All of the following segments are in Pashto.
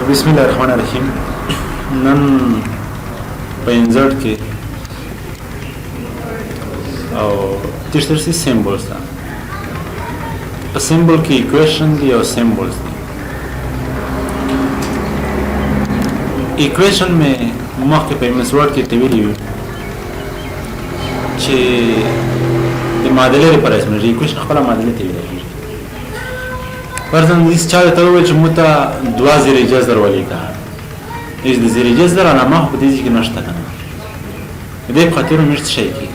بسم الله الرحمن الرحیم. نن په انزرټ کې او تشترسي سیمبولز ده. په سیمبول کې ایکویشن دی او سیمبولز دی. ایکویشن مې مخکې په MS Word کې ویلي وي چې د معادلې لپاره اسمه ایکویشن خپله معادلې ته ویل کېږي. فرضاً هیڅ چا ته وویل چې موږ ته 2 زیرې جذر ولیکه. هیڅ د زیرې جذر علامه خو په دې ځای کې نشته که نه. د دې په خاطر موږ څه شی کېږي،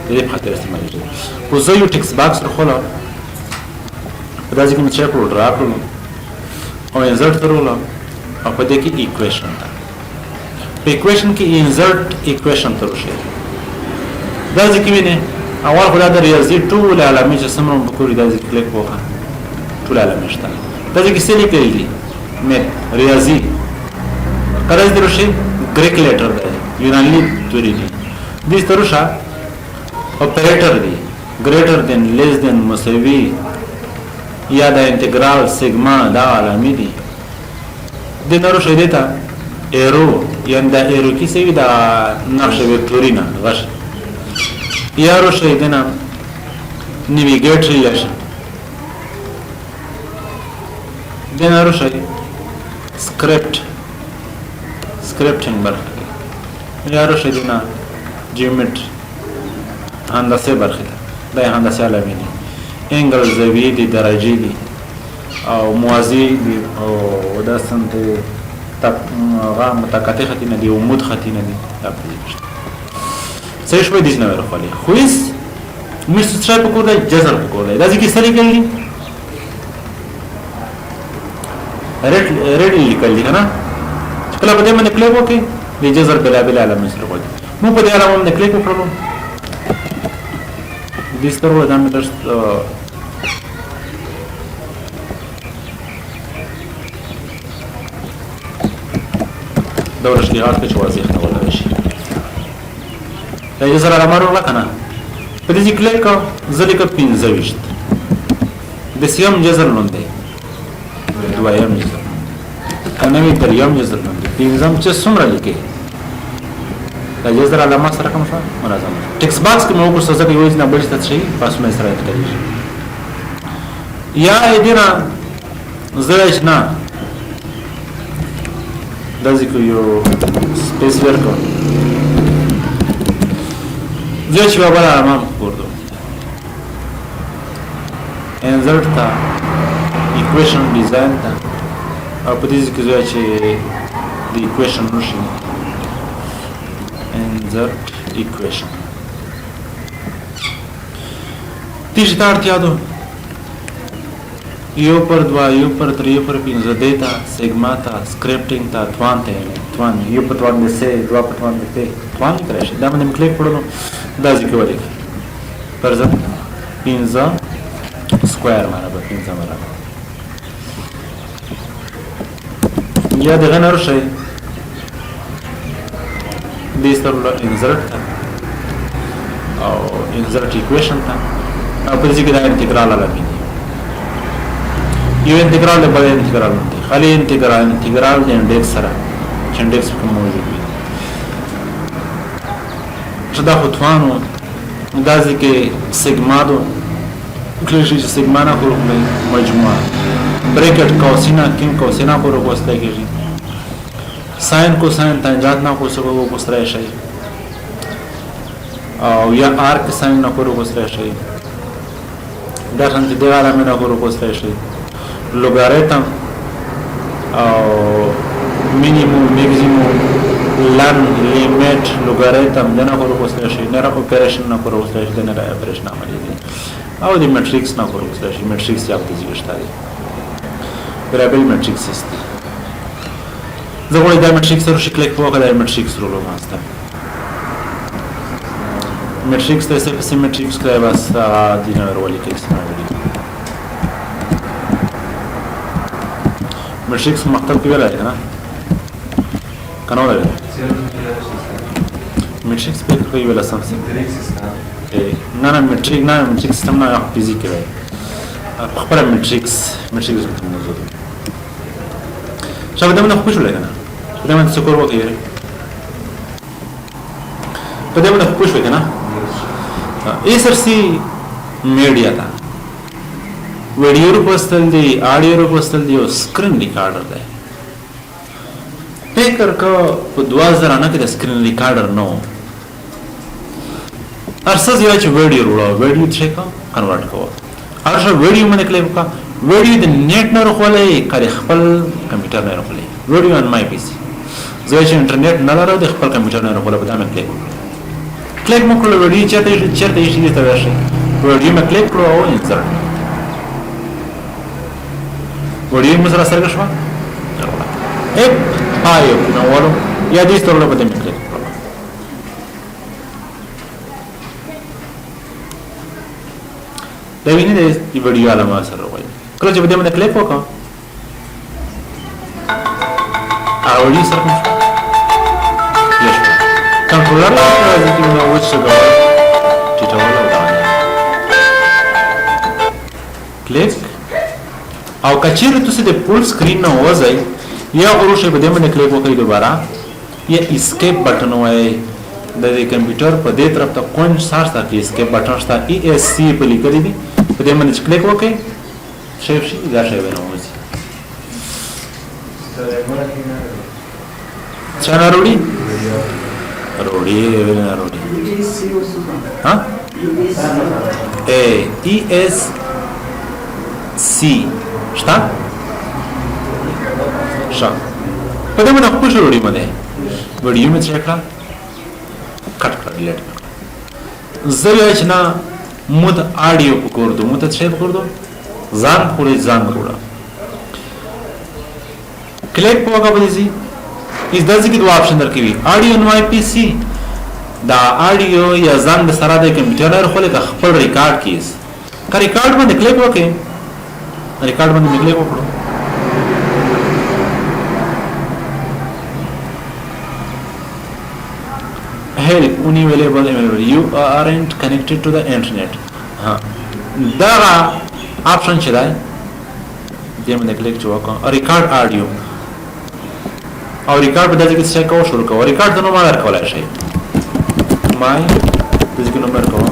د دې په خاطر استعمالېږي. خو زه یو ټکس باکس راخولم، په دا ځای کې مې چک کړو، ډرا کړلو او انزرټ ته راولم او په دې کې ایکویشن ده. په ایکویشن کې انزرټ ایکویشن ته وشئ. دا ځای کې وینئ اول خو دا د ریاضي ټولې علامې چې څومره مو پکور دي دا ځای کې کلیک وکړه، ټول علامې شته. دا ځای کې څه لیکلي دي؟ ریاضي قرض دی روشي ګریک لیټر دی، یوناني توري دي. دې ته روشه اپریټر دی، ګریټر دین، لیس دین، مساوي یا د انټګرال سیګما دا علامې دي. دې ته روشه دې ته ایرو یعنې دا ایرو کې څه وي دا نقشه وکتورینه غش یا روشه دې نه نیویګیټ ریلیشن دې نه روشه سکرپټینګ برخه یا روشه دې نه جیومټري هندسه برخه دا هندسه علامې دي. انګل زاویې دي، درجې دي او موازي دي او دا سمت هغه متقاطع خطونه دي، عمود خطونه دي. دا څه شوي دي نه ورخولي خو هیڅ موږ څه په کور دی جذر په کور دی. دا ځکه سړي کوي ریډ لیکل دي کنه چې کله په دې باندې کلیک وکړي د جذر بلابل علامه سره وایي. موږ په دې علامه باندې کلیک وکړو دې سترو دا مې درس دا ورشتيات کې واضح نه ولا شي. دا جذر علامه ورغله کنه په دې کلیک ځلې کې 15 د سیم جذر نوم دی، دویم جذر کنه می دریم جذر نوم دی، پنځم چې څومره لیکي دا جذر علامه سره کوم څه منظم. ټکس باکس کې موږ څه ځکه یو ځنه بل څه شي پاسمه سره کوي یا دینه زړه نه دا ځکه یو سپیس ورکو زه چې بابا علامه ورته انزرټ تا ایکویشن ډیزاین تا او په دې کې زه چې د ایکویشن نشي انزرټ ایکویشن تیش تا اړتیا ده یو پر 2 یو پر 3 یو پر 5 دیتا سیګما تا سکرپټینګ تا توان ته توان یو پر توان دې سه 2 پر توان دې توان کرے دا باندې کلیک کړو دا ځکه ولې پر ځم 15 سکوير مربع 15 مربع یا دغه نور شي دې سترله انزرټ او انزرټ ایکویشن تا او په دې کې دا انټګرال علامه یو انټګرال له بل انټګرال دی، خالي انټګرال د انډیکس سره چې انډیکس په موجود وي چې دا خطوانو دا ځکه سیګما دو کله چې سیګما نه کولو مجموعه بریکټ کوسینا کین کوسینا کولو واسطه کېږي ساين کوساين تانجات نه کو سبب وګسترای شي او یا آرک ساين نه کولو وګسترای شي دا څنګه د علامه نه کولو وګسترای شي لوګاریتم او مینیمم میکسیمم لن لیمیټ لوګاریتم دنه کولو وګسترای شي نه را اپریشن نه کولو وګسترای شي نه را اپریشن عملی دي او د میټریکس نه کولو وګسترای شي. میټریکس یا په دې ځای ویریبل میټریکس است. زه غواړم دا میټریکس سره شي کلیک وکړم دا میټریکس رولو واسطه میټریکس ته څه میټریکس کړه بس دینه ورولې کې څه میټریکس مکتب کې ویل نه کنه ولا میټریکس په کې ویل سم نه میټریکس سیستم نه فزیک کې خپل میټریکس موضوع شابه دمه خو شو لګنه په دمه څه کور وکړي په دمه خو شو کنه SRC میډیا دا ویډیو پوسټل دی آډیو پوسټل دی او سکرین ریکارډر دی فکر کو په 2000 نه کې د سکرین ریکارډر نو ارسز یو چې ویډیو وروړو ویډیو څه کا کنورټ کوو ارسه ویډیو باندې کلیک کا ویډیو د نیټ نه راخولې کړي خپل کمپیوټر نه راخولې ویډیو ان مای پی سي زه چې انټرنیټ نه لرم د خپل کمپیوټر نه راخولې په دامه کلیک مو کړو ویډیو چرته شي ته ورشي ویډیو مې کلیک کړو او انسرټ ویډیو مې سره سره شو اپ آیو نو ورو یا دې ستورو په دې مې کلیک کړو دا ویني دې ویډیو علامه سره وایي کله چې په دې باندې کلیک وکړم ویډیو سره کوم کنټرولر راځي چې نو وڅ غواړي چې ټول ودانه کلیک او کچېره تاسو د فول سکرین نه وځي یا ورشه په دې باندې کلیک وکړئ دوباره یا اسکیپ بٹن وای د کمپیوټر په دې طرف ته کون سارسته کې اسکیپ بٹن شته ESC په لیکل دي په دې باندې کلیک وکړئ شیف شي دا شی ونه وځي څنګه وروړي روڑی ویلنا روڑی ہاں ESC شتا شا پدې مې خپل روڑی باندې ویډیو مې چیک کړه کټ کړه ډیلیټ کړه زه چې نا مود آډیو پکور دو مود څه پکور دو ځان پورې ځان وروړه کلیک پوګه بلی سي اس داسې کې دوه آپشن درکوي آډیو نو آی پی سي دا آډیو یا ځان د سره د کمپیوټر خپل خپل ریکارډ کیس کا ریکارډ باندې کلیک وکړئ ریکارډ باندې کلیک وکړو help only available you aren't connected to the internet ها دا آپشن چې دی دې باندې کلیک وکړو ریکارډ آډیو او ریکارډ په دغه کې څه کوو شروع کوو ریکارډ د نوم راکولای کولای شي مای دغه نمبر کوو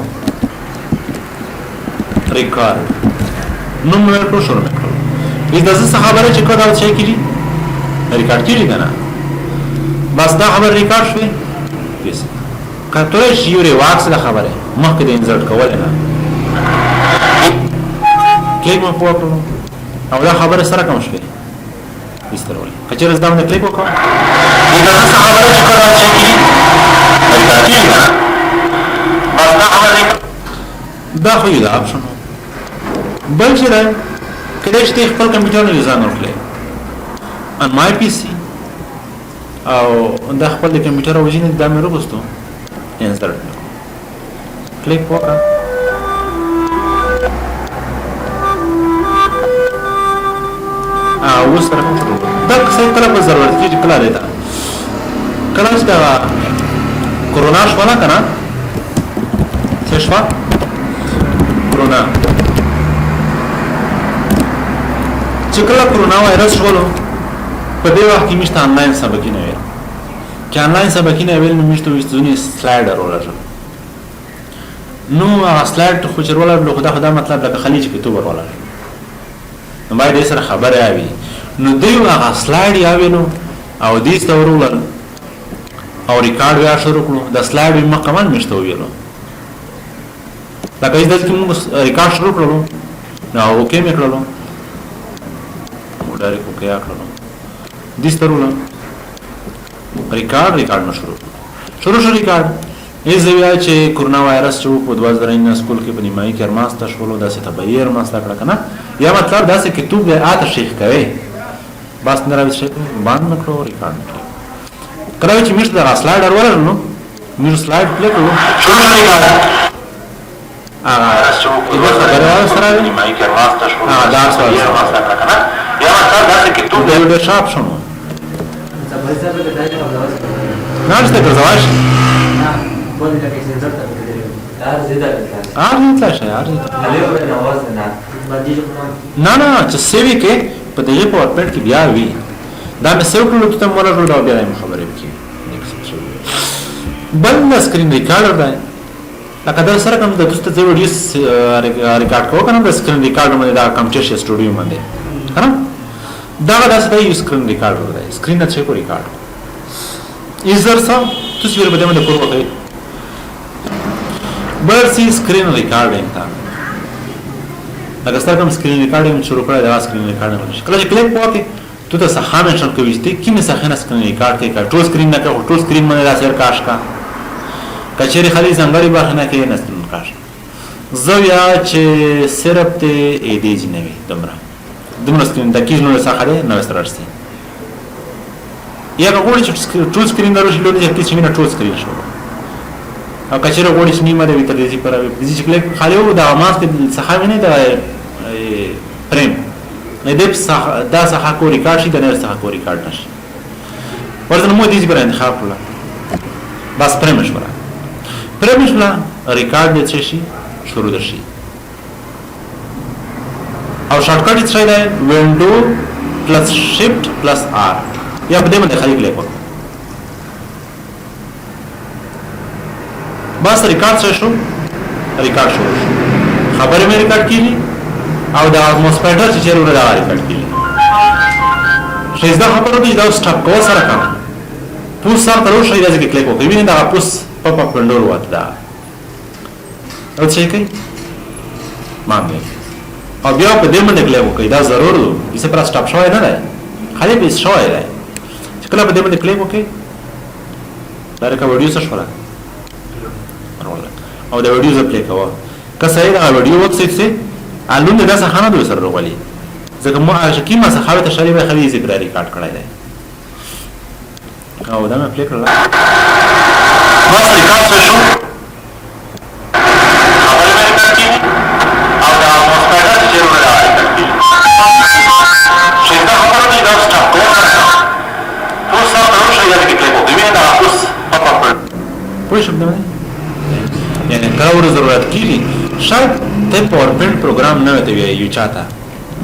ریکارډ نوم ورکړو شروع کړو دې د څه خبره چې کوم دا څه کیږي ریکارډ کیږي کنه بس دا خبر ریکارډ شوی بس کله چې یو ریواکس د خبره مخکې د انسرټ کول نه کلیک مو پوهه او دا خبره سره کوم شوی استرول کچې زده باندې کلیک وکړه دا څه خبره چې کړه چې کی دا خو یو اپشن بل چې دا کله چې خپل کمپیوټر نه ځان ورکړي ان مای پی سي او دا خپل کمپیوټر اوجینه د مې وروستو انسرټ کلیک وکړه او سره دا څه کله په ضرورت کې کله دی دا کله چې دا کورونا شو نه کنه څه شو کورونا چې کله کورونا وایرس شولو په دې وخت کې مشته آنلاین سبقونه وي چې آنلاین سبقونه ویل نو مشته وځونی سلاید راوړل نو سلاید خو چرواله له خدا مطلب لکه خلیج کې تو ورواله نو باید سره خبره اوي نو دیو هغه سلاید یاوینو او دې ستورول او ریکارډ بیا شروع کړو د سلاید مکمل مشته ویلو دا کله چې موږ ریکارډ شروع کړو نو اوکې مې کړو ډایرکټ اوکې کړو دې ستورول ریکارډ نو شروع ریکارډ ای زویا چې کورونا وایرس چې په 2009 سکول کې په نیمایي کې ارماسته شولو داسې تبعیر ماسته کړه کنه یا مطلب داسې کې تو به آته شیخ کوي بس نه راوځي شي باندې نکړو ریکارډ کړه چې مشت د سلاید ورول نو موږ سلاید پلی کړو شروع ریکارډ دا خبره سره نیمایي کې ارماسته شولو دا سوال ماسته کړه کنه یا مطلب داسې کې تو به شاپ شنو ناشته ګرځواش بولي لك ايش نزلت بكده ارزيدا نه چې سیوی کې په دې پاورپوینټ کې بیا وی دا مې سیو کړلو ته مولا کړو دا بیا مې خبرې وکړي بل سکرین ریکارډر دی لکه دا سره کوم د تاسو ته ویډیو ریکارډ کوو کنه د سکرین ریکارډر باندې دا کمپیوټر سټوډیو باندې کنه دا داسې دی سکرین ریکارډر دی سکرین نه چیک ریکارډ ایزر سم تاسو ور بده باندې کور وکړئ بل سی سکرین ریکارډینګ تا لکه سره کوم سکرین ریکارډینګ شروع کړی دا سکرین ریکارډینګ کله چې کلیک وکړئ تو ته سخانه شن کوي چې کینه سخانه سکرین ریکارډ کوي ټول سکرین نه کوي ټول سکرین باندې راځي کاش کا کچېری خالي زنګړي باندې کې نه ستون کاش زویا چې صرف ته اې دې جنوي دمره سکرین د کیږي نو سخاله نو سترارسي یا غوړي چې ټول سکرین دروشي لونه چې کیږي نه ټول سکرین شو او کچېره غوړي چې نیمه دې تر دې پر دې چې کلیک خالي و دا ماس کې سخاوي نه دا پریم نه دې دا سخا کو ریکارډ شي دا نه سخا کو ریکارډ نشي ورته مو دې پر انتخاب کړل بس پریم شوړه پرېمشلا ریکارډ دې شي شروع درشي او شارټکټ څه دی وینډو پلس شیفټ پلس آر یا په دې باندې خالي کلیک وکړه بس ریکارډ شو ریکارډ شو خبره مې ریکارډ کړي او دا موسپیټر چې چیرې ورته ریکارډ کړي شیزدا خبره دې دا سټاپ کو سره کړه پوس سره تر اوسه یې ځکه کلیک وکړي ویني دا پوس پاپ اپ وینډو وته او څه کوي مانګي او بیا په دې باندې کلیک وکړئ دا ضرور دی چې پر سټاپ شوی نه دی خالي به شوی دی چې کله په دې باندې کلیک وکړئ دا رکا ویډیو څه شولا او دا ویډیو زپلی کوه که صحیح دا ویډیو وکړئ چې الون دا څه خانه دوی سره وغولي ځکه مو هغه کی ما څه حالت شالي به خالي ذکر ریکارډ کړای دی او دا مې پلی کړل بس ریکارډ شو خبرې مې کړې او دا موسپیټر چې ورته راځي شیدا خبره دې دا سټاپ کوه پوس سره راوښه یا دې کې کوو دې دا پوس پاپ پوه شو دې یعنی کاور ضرورت کیږي شاید ته پاور پوینټ پروګرام نه وته یو چاته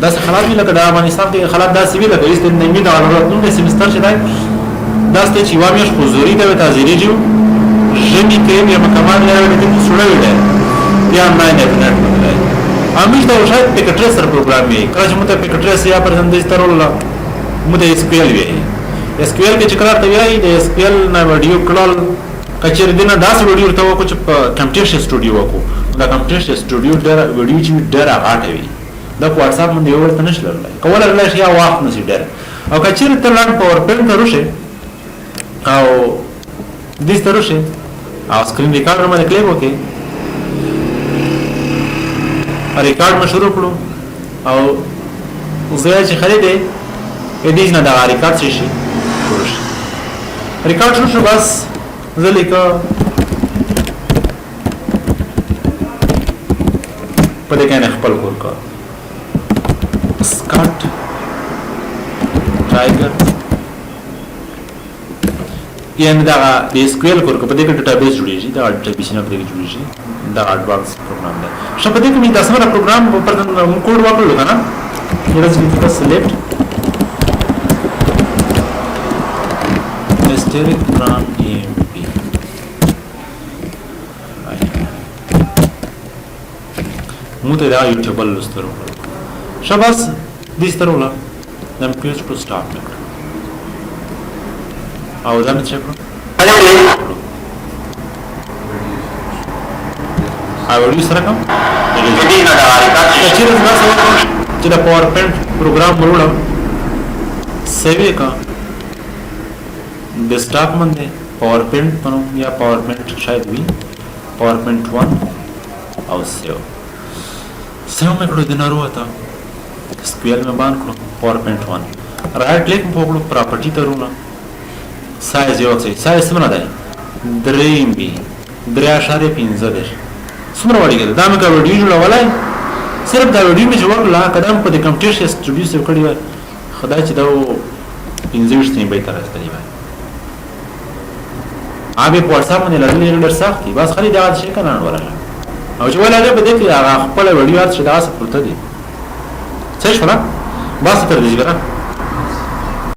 دا څه خلاص وی لکه دا افغانستان کې خلاص دا سی وی لکه ایست نه می دا ضرورت نه سیمستر چې دا داسته چې وامیش حضوري ته تازيري جو ژمی کې یا مکمل نه وي چې سوړې وي یا نه نه نه امیش دا شاید پکټریسر پروګرام وي کله چې مته پکټریس یا پر زنده سترول مته اس پی ال وي اس پی ال کې چې کله ته وي د اس پی ال نه ویډیو کړل کچېر دینه داس ویډیو ته وکړو چې کمپیوټر سټوډیو وکړو دا کمپیوټر سټوډیو ډېر ویډیو چې ډېر غاټه وي دا واتس اپ باندې یو ورته نشلل کوله لږ یا واخ نشي ډېر او کچېر ته لاند پاور پوینټ وروشه او دې ستروشه او سکرین ریکارډر باندې کلیک وکړئ ریکارډ مې شروع کړو او زه چې خریدې دې نه دا ریکارډ شي ریکارډ شو بس زه لیکه په دې کې نه خپل کور کا سکاټ ټایګر یعنی دا د SQL کور په دې کې ډیټابیس جوړیږي دا ډیټابیس نه پرې جوړیږي دا اډوانس پروګرام دی شپه دې کې می تاسو را پروګرام په کوډ وکړو کنه let's give select asterisk from emp موته دا یو ټیبل لسترو شباس دې سترولا دم پیج ټو سٹارټ او دا مې چک او ویډیو سره کوم چې دا پاور پوینټ پروګرام وروړم سیوی کا ډیسکټاپ باندې پاور پوینټ پنو یا پاور پوینټ شاید وي پاور پوینټ 1 او سیو مې کړو د نارو اته SQL مې باندې کړو پاور پوینټ 1 رائټ کلیک په کړو پراپرټی ته ورونه سایز یو څه سایز څومره دی 3 MB 3.15 څومره وړي دا مې کا ویډیو جوړولای صرف دا ویډیو مې جوړ لا قدم په کمپیوټر سټوډیو سره کړی و خدای چې دا 15 نه به تر راځي وای اوبه په واتس اپ باندې لري ډېر سخت دي بس خالي دا شي کنه ورغله او چې ولا په دې کې هغه خپل ویډیو ارڅ دا څه پروت دي څه شو بس تر دې ګره